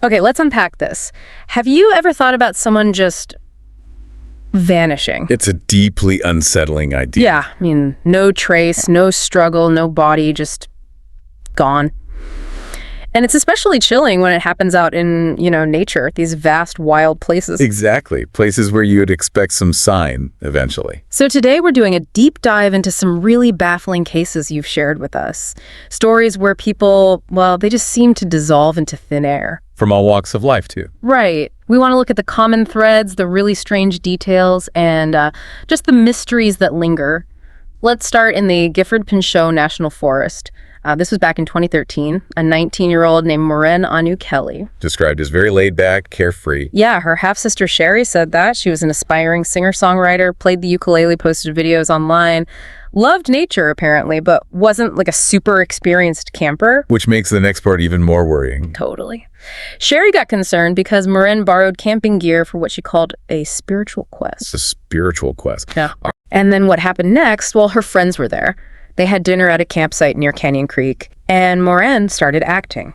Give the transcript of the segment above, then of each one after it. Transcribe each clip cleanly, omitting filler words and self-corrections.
Okay, let's unpack this. Have you ever thought about someone just vanishing? It's a deeply unsettling idea. Yeah, I mean, no trace, no struggle, no body, just gone. And it's especially chilling when it happens out in, nature, these vast, wild places. Exactly. Places where you would expect some sign eventually. So today we're doing a deep dive into some really baffling cases you've shared with us. Stories where people, well, they just seem to dissolve into thin air. From all walks of life, too. Right. We want to look at the common threads, the really strange details, and just the mysteries that linger. Let's start in the Gifford-Pinchot National Forest. This was back in 2013. A 19-year-old named Maureen Anu Kelly. Described as very laid-back, carefree. Yeah, her half-sister Sherry said that. She was an aspiring singer-songwriter, played the ukulele, posted videos online. Loved nature, apparently, but wasn't like a super experienced camper. Which makes the next part even more worrying. Totally. Sherry got concerned because Maureen borrowed camping gear for what she called a spiritual quest. A spiritual quest. Yeah. And then what happened next? Well, her friends were there. They had dinner at a campsite near Canyon Creek, and Maureen started acting.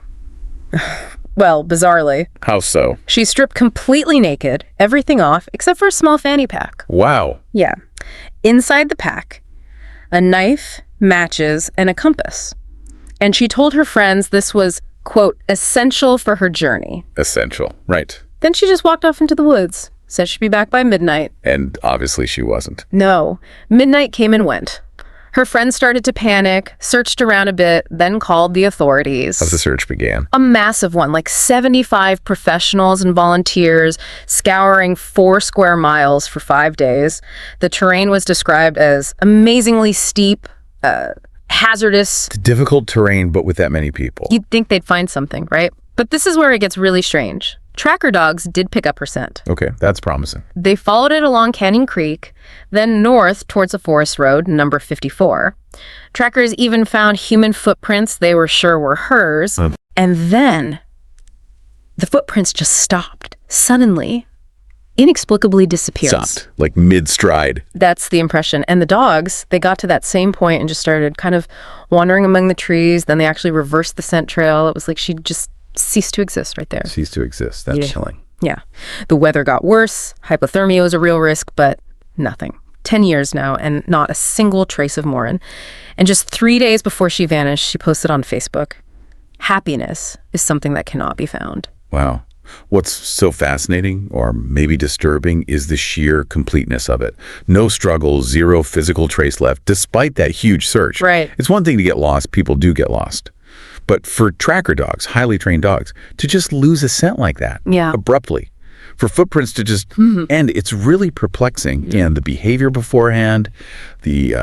Well, bizarrely. How so? She stripped completely naked, everything off, except for a small fanny pack. Wow. Yeah. Inside the pack, a knife, matches, and a compass. And she told her friends this was, quote, essential for her journey. Essential, right. Then she just walked off into the woods, said she'd be back by midnight. And obviously she wasn't. No. Midnight came and went. Her friends started to panic, searched around a bit, then called the authorities. As the search began. A massive one, like 75 professionals and volunteers scouring 4 square miles for 5 days. The terrain was described as amazingly steep, hazardous. It's difficult terrain, but with that many people. You'd think they'd find something, right? But this is where it gets really strange. Tracker dogs did pick up her scent. Okay, that's promising. They followed it along Canyon Creek, then north towards a forest road, number 54. Trackers even found human footprints they were sure were hers. And then the footprints just stopped, suddenly, inexplicably disappeared. Stopped, like mid-stride. That's the impression. And the dogs, they got to that same point and just started kind of wandering among the trees. Then they actually reversed the scent trail. It was like she just ceased to exist right there. Ceased to exist. That's chilling. Yeah. The weather got worse. Hypothermia was a real risk, but nothing. 10 years now and not a single trace of Maureen. And just 3 days before she vanished, she posted on Facebook, happiness is something that cannot be found. Wow. What's so fascinating, or maybe disturbing, is the sheer completeness of it. No struggle, zero physical trace left, despite that huge search. Right. It's one thing to get lost. People do get lost. But for tracker dogs, highly trained dogs, to just lose a scent like that abruptly, for footprints to just end, it's really perplexing. And the behavior beforehand, the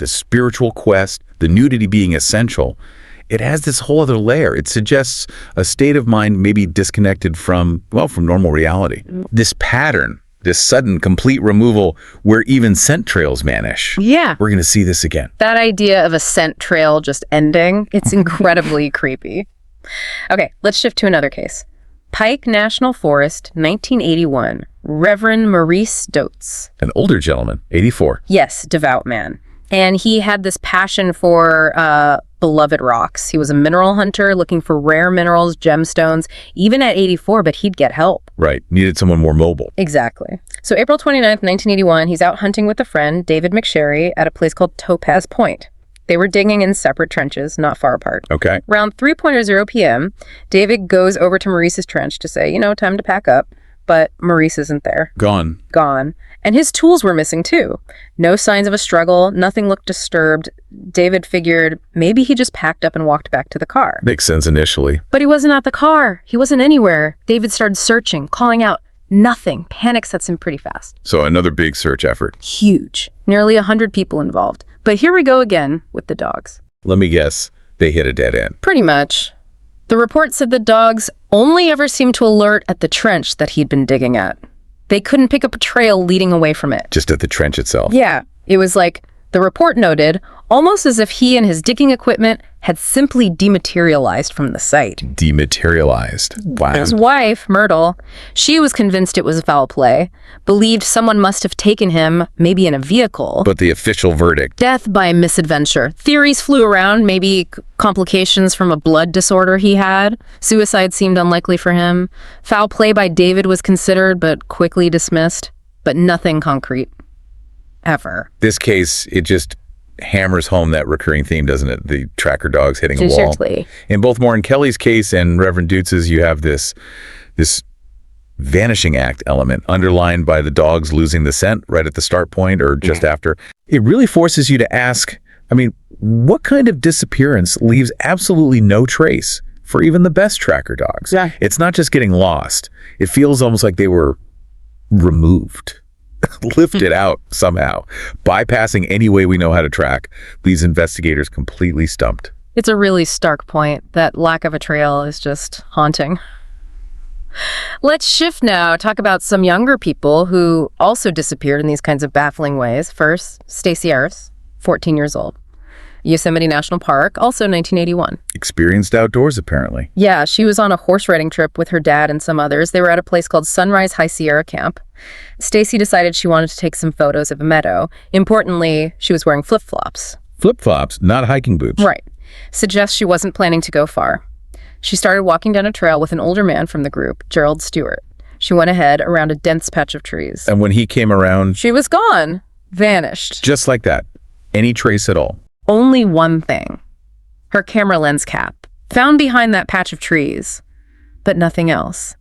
spiritual quest, the nudity being essential, it has this whole other layer. It suggests a state of mind maybe disconnected from normal reality. This pattern, this sudden, complete removal where even scent trails vanish. Yeah. We're going to see this again. That idea of a scent trail just ending, it's incredibly creepy. Okay, let's shift to another case. Pike National Forest, 1981. Reverend Maurice Docx. An older gentleman, 84. Yes, devout man. And he had this passion for beloved rocks. He was a mineral hunter looking for rare minerals, gemstones, even at 84, but he'd get help. Right. Needed someone more mobile. Exactly. So April 29th, 1981, he's out hunting with a friend, David McSherry, at a place called Topaz Point. They were digging in separate trenches, not far apart. Okay. Around 3:00 p.m., David goes over to Maurice's trench to say, time to pack up. But Maurice isn't there. Gone. And his tools were missing too. No signs of a struggle. Nothing looked disturbed. David figured maybe he just packed up and walked back to the car. Makes sense initially. But he wasn't at the car. He wasn't anywhere. David started searching, calling out. Nothing. Panic sets in pretty fast. So another big search effort. Huge. Nearly 100 people involved. But here we go again with the dogs. Let me guess. They hit a dead end. Pretty much. The report said the dogs only ever seemed to alert at the trench that he'd been digging at. They couldn't pick up a trail leading away from it. Just at the trench itself. Yeah. It was like The report noted, almost as if he and his digging equipment had simply dematerialized from the site. Dematerialized. Wow. His wife, Myrtle, she was convinced it was foul play, believed someone must have taken him, maybe in a vehicle. But the official verdict? Death by misadventure. Theories flew around, maybe complications from a blood disorder he had. Suicide seemed unlikely for him. Foul play by David was considered, but quickly dismissed. But nothing concrete. Ever. This case, it just hammers home that recurring theme, doesn't it? The tracker dogs hitting a wall. Seriously. In both Maureen Kelly's case and Reverend Dutz's, you have this vanishing act element underlined by the dogs losing the scent right at the start point or just after. It really forces you to ask, I mean, what kind of disappearance leaves absolutely no trace for even the best tracker dogs? Yeah. It's not just getting lost. It feels almost like they were removed. Lifted out somehow, bypassing any way we know how to track. These investigators completely stumped. It's a really stark point. That lack of a trail is just haunting. Let's shift now, talk about some younger people who also disappeared in these kinds of baffling ways. First, Stacey Harris, 14 years old. Yosemite National Park, also 1981. Experienced outdoors, apparently. Yeah, she was on a horse riding trip with her dad and some others. They were at a place called Sunrise High Sierra Camp. Stacey decided she wanted to take some photos of a meadow. Importantly, she was wearing flip-flops. Flip-flops, not hiking boots. Right. Suggests she wasn't planning to go far. She started walking down a trail with an older man from the group, Gerald Stewart. She went ahead around a dense patch of trees. And when he came around... She was gone. Vanished. Just like that. Any trace at all. Only one thing. Her camera lens cap. Found behind that patch of trees. But nothing else.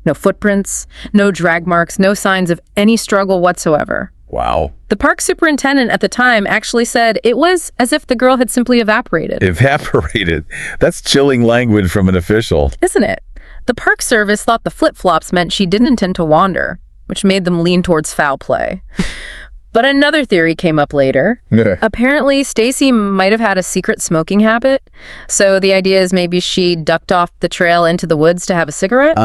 No footprints, no drag marks, no signs of any struggle whatsoever. Wow. The park superintendent at the time actually said it was as if the girl had simply evaporated. Evaporated? That's chilling language from an official. Isn't it? The Park Service thought the flip-flops meant she didn't intend to wander, which made them lean towards foul play. But another theory came up later. Yeah. Apparently, Stacey might have had a secret smoking habit. So the idea is maybe she ducked off the trail into the woods to have a cigarette.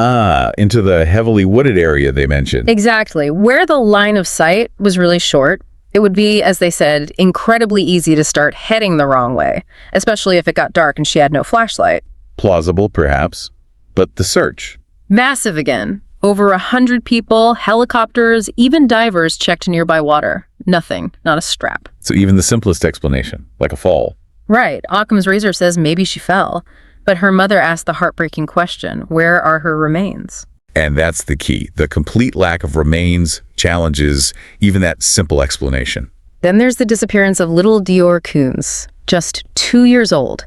Into the heavily wooded area they mentioned. Exactly. Where the line of sight was really short, it would be, as they said, incredibly easy to start heading the wrong way, especially if it got dark and she had no flashlight. Plausible, perhaps. But the search. Massive again. Over 100 people, helicopters, even divers checked nearby water. Nothing, not a strap. So even the simplest explanation, like a fall. Right. Occam's razor says maybe she fell. But her mother asked the heartbreaking question, where are her remains? And that's the key. The complete lack of remains, challenges, even that simple explanation. Then there's the disappearance of little Dior Coons, just 2 years old.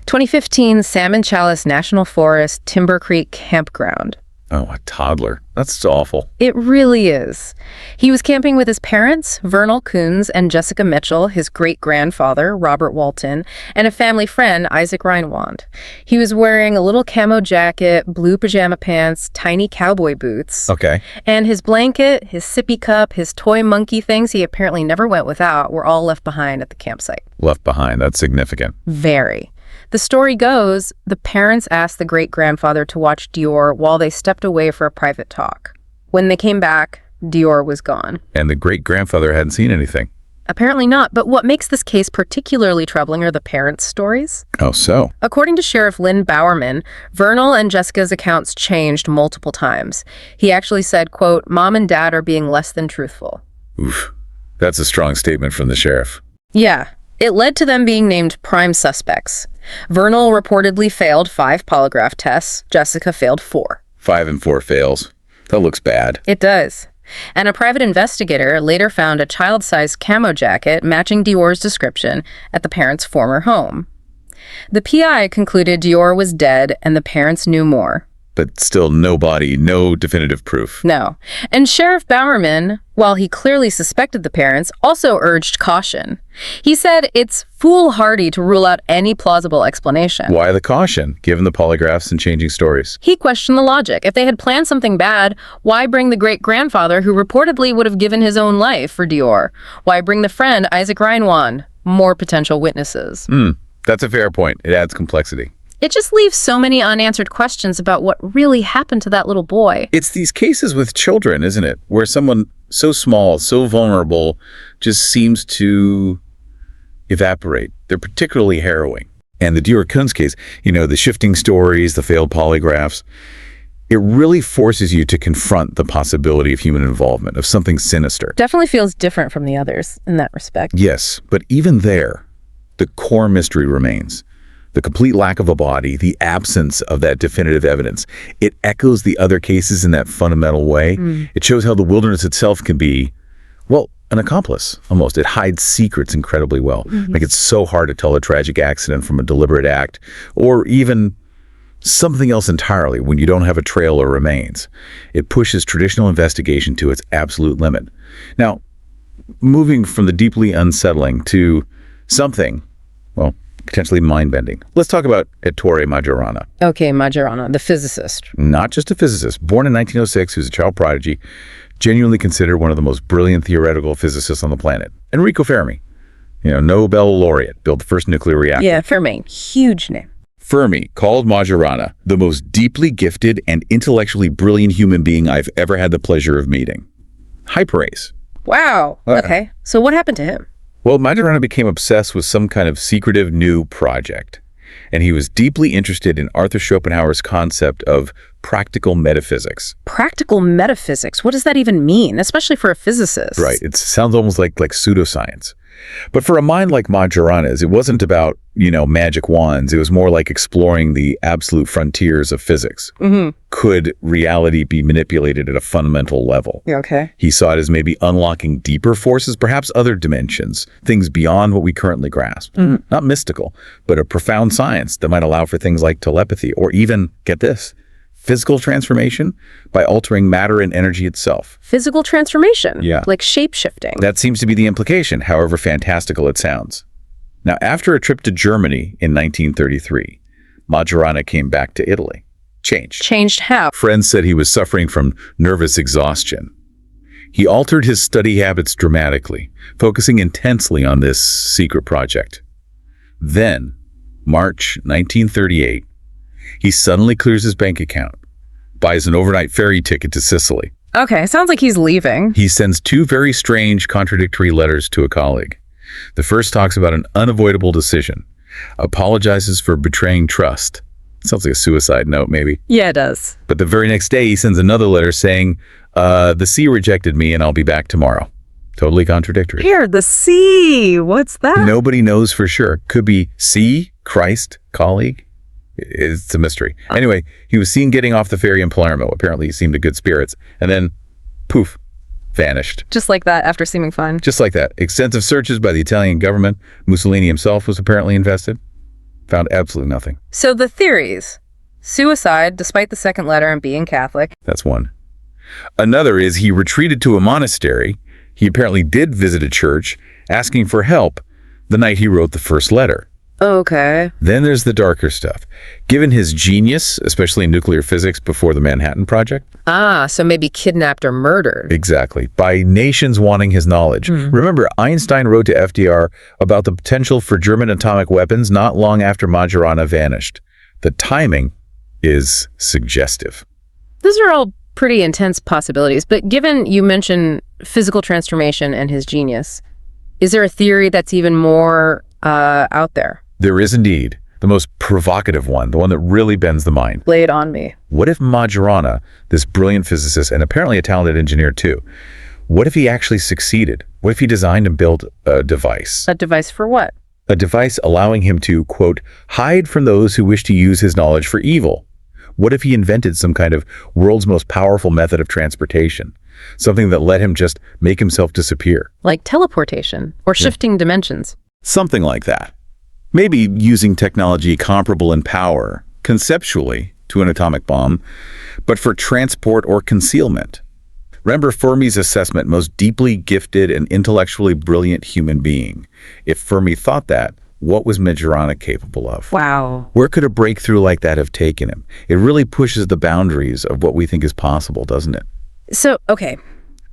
2015 Salmon Chalice National Forest, Timber Creek Campground. Oh, a toddler. That's awful. It really is. He was camping with his parents, Vernal Coons and Jessica Mitchell, his great-grandfather, Robert Walton, and a family friend, Isaac Reinwand. He was wearing a little camo jacket, blue pajama pants, tiny cowboy boots. Okay. And his blanket, his sippy cup, his toy monkey things he apparently never went without were all left behind at the campsite. Left behind. That's significant. Very. The story goes, the parents asked the great-grandfather to watch Dior while they stepped away for a private talk. When they came back, Dior was gone. And the great-grandfather hadn't seen anything. Apparently not, but what makes this case particularly troubling are the parents' stories. Oh, so? According to Sheriff Lynn Bowerman, Vernal and Jessica's accounts changed multiple times. He actually said, quote, "Mom and Dad are being less than truthful." Oof. That's a strong statement from the sheriff. Yeah. It led to them being named prime suspects. Vernal reportedly failed 5 polygraph tests. Jessica failed 4. 5 and 4 fails. That looks bad. It does. And a private investigator later found a child-sized camo jacket matching Dior's description at the parents' former home. The PI concluded Dior was dead and the parents knew more. But still no body, no definitive proof. No. And Sheriff Bowerman, while he clearly suspected the parents, also urged caution. He said it's foolhardy to rule out any plausible explanation. Why the caution, given the polygraphs and changing stories? He questioned the logic. If they had planned something bad, why bring the great-grandfather who reportedly would have given his own life for Dior? Why bring the friend, Isaac Reinwand? More potential witnesses. That's a fair point. It adds complexity. It just leaves so many unanswered questions about what really happened to that little boy. It's these cases with children, isn't it? Where someone so small, so vulnerable, just seems to evaporate. They're particularly harrowing. And the Dior-Kunz case, the shifting stories, the failed polygraphs, it really forces you to confront the possibility of human involvement, of something sinister. Definitely feels different from the others in that respect. Yes, but even there, the core mystery remains. The complete lack of a body, the absence of that definitive evidence. It echoes the other cases in that fundamental way. It shows how the wilderness itself can be, well, an accomplice, almost. It hides secrets incredibly well. Like, it's so hard to tell a tragic accident from a deliberate act, or even something else entirely when you don't have a trail or remains. It pushes traditional investigation to its absolute limit. Now, moving from the deeply unsettling to something, well, potentially mind-bending. Let's talk about Ettore Majorana. Okay, Majorana, the physicist. Not just a physicist. Born in 1906, who's a child prodigy, genuinely considered one of the most brilliant theoretical physicists on the planet. Enrico Fermi, Nobel laureate, built the first nuclear reactor. Yeah, Fermi, huge name. Fermi called Majorana the most deeply gifted and intellectually brilliant human being I've ever had the pleasure of meeting. High praise. Wow. Okay. So what happened to him? Well, Majorana became obsessed with some kind of secretive new project, and he was deeply interested in Arthur Schopenhauer's concept of practical metaphysics. Practical metaphysics? What does that even mean, especially for a physicist? Right. It sounds almost like pseudoscience. But for a mind like Majorana's, it wasn't about, magic wands. It was more like exploring the absolute frontiers of physics. Could reality be manipulated at a fundamental level? Yeah, okay. He saw it as maybe unlocking deeper forces, perhaps other dimensions, things beyond what we currently grasp. Not mystical, but a profound science that might allow for things like telepathy, or even, get this, physical transformation by altering matter and energy itself. Physical transformation? Yeah. Like shape-shifting? That seems to be the implication, however fantastical it sounds. Now, after a trip to Germany in 1933, Majorana came back to Italy. Changed. Changed how? Friends said he was suffering from nervous exhaustion. He altered his study habits dramatically, focusing intensely on this secret project. Then, March 1938, he suddenly clears his bank account, buys an overnight ferry ticket to Sicily. Okay, sounds like he's leaving. He sends two very strange, contradictory letters to a colleague. The first talks about an unavoidable decision, apologizes for betraying trust. Sounds like a suicide note, maybe. Yeah, it does. But the very next day, he sends another letter saying, the sea rejected me and I'll be back tomorrow. Totally contradictory. Here, the sea. What's that? Nobody knows for sure. Could be sea, Christ, colleague. It's a mystery. Anyway, he was seen getting off the ferry in Palermo. Apparently, he seemed in good spirits. And then, poof, vanished. Just like that, after seeming fine. Just like that. Extensive searches by the Italian government. Mussolini himself was apparently invested. Found absolutely nothing. So the theories. Suicide, despite the second letter and being Catholic. That's one. Another is he retreated to a monastery. He apparently did visit a church, asking for help the night he wrote the first letter. Okay. Then there's the darker stuff. Given his genius, especially in nuclear physics before the Manhattan Project. Ah, so maybe kidnapped or murdered. Exactly. By nations wanting his knowledge. Remember, Einstein wrote to FDR about the potential for German atomic weapons not long after Majorana vanished. The timing is suggestive. Those are all pretty intense possibilities, but given you mentioned physical transformation and his genius, is there a theory that's even more out there? There is indeed. The most provocative one, the one that really bends the mind. Lay it on me. What if Majorana, this brilliant physicist and apparently a talented engineer too, what if he actually succeeded? What if he designed and built a device? A device for what? A device allowing him to, quote, hide from those who wish to use his knowledge for evil. What if he invented some kind of world's most powerful method of transportation? Something that let him just make himself disappear. Like teleportation or shifting dimensions. Something like that. Maybe using technology comparable in power, conceptually, to an atomic bomb, but for transport or concealment. Remember Fermi's assessment, most deeply gifted and intellectually brilliant human being. If Fermi thought that, what was Majorana capable of? Wow. Where could a breakthrough like that have taken him? It really pushes the boundaries of what we think is possible, doesn't it? So, okay,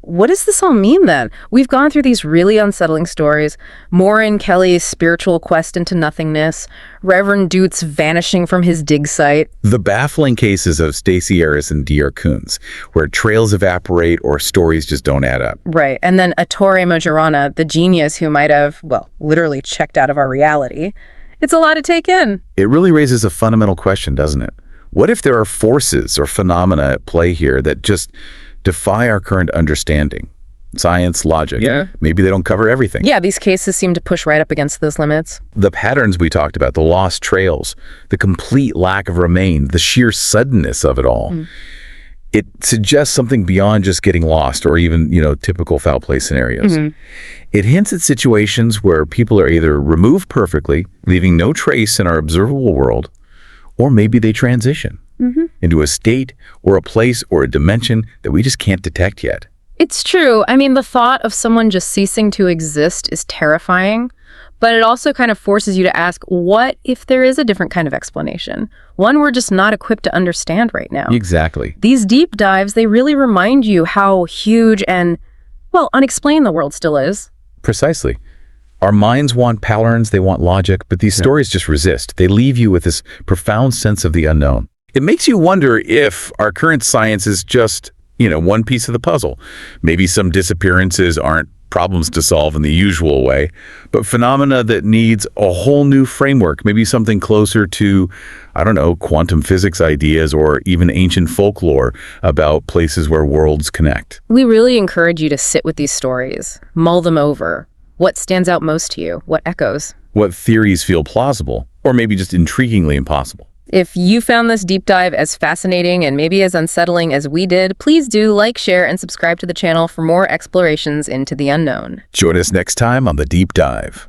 What does this all mean then? We've gone through these really unsettling stories. Maureen Kelly's spiritual quest into nothingness, Reverend Dutz vanishing from his dig site. The baffling cases of Stacey Harris and D.R. Coons, where trails evaporate or stories just don't add up. Right. And then Ettore Majorana, the genius who might have, well, literally checked out of our reality. It's a lot to take in. It really raises a fundamental question, doesn't it? What if there are forces or phenomena at play here that just defy our current understanding? Science, logic. Yeah. Maybe they don't cover everything. Yeah, these cases seem to push right up against those limits. The patterns we talked about, the lost trails, the complete lack of remain, the sheer suddenness of it all. It suggests something beyond just getting lost or even, typical foul play scenarios. It hints at situations where people are either removed perfectly, leaving no trace in our observable world, or maybe they transition into a state or a place or a dimension that we just can't detect yet. It's true. I mean, the thought of someone just ceasing to exist is terrifying, but it also kind of forces you to ask, what if there is a different kind of explanation? One we're just not equipped to understand right now. Exactly. These deep dives, they really remind you how huge and, well, unexplained the world still is. Precisely. Our minds want patterns, they want logic, but these stories just resist. They leave you with this profound sense of the unknown. It makes you wonder if our current science is just, one piece of the puzzle. Maybe some disappearances aren't problems to solve in the usual way, but phenomena that needs a whole new framework, maybe something closer to, quantum physics ideas or even ancient folklore about places where worlds connect. We really encourage you to sit with these stories, mull them over. What stands out most to you? What echoes? What theories feel plausible, or maybe just intriguingly impossible? If you found this deep dive as fascinating and maybe as unsettling as we did, please do like, share, and subscribe to the channel for more explorations into the unknown. Join us next time on The Deep Dive.